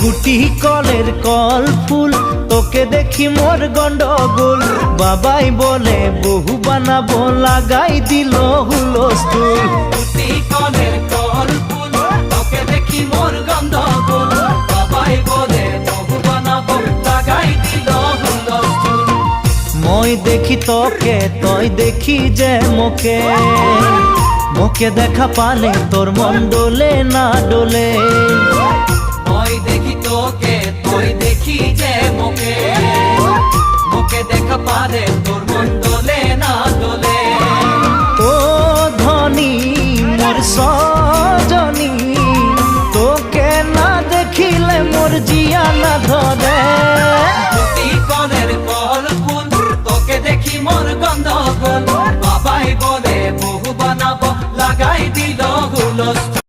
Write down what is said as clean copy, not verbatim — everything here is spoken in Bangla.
গুটি কলের কল ফুল, তোকে দেখি মোর গন্ডগোল। বাবাই বলে বহু বানাবো, লাগাই দিল হুলস্থুল। গুটি কলের কল ফুল, তোকে দেখি মোর গন্ডগোল। বাবাই বলে বহু বানাবো, লাগাই দিল হুলস্থুল। মই দেখি তোকে, তই দেখি যে মোকে, মোকে দেখা পালে তোর মন ডোলে না ডোলে। মই দেখি তোকে, তুই দেখি যে মোকে, মোকে দেখা পারে তোর মন দোলে না দোলে। ও ধনী মোর সজনী, তোকে না দেখিলে মোর জিয়া না ধরে। গুটি কলের কল ফুল, তোকে দেখি মোর গন্ডগোল। বাবাই বলে বহু বানাবো, লাগাই দিল হুলস্থুল।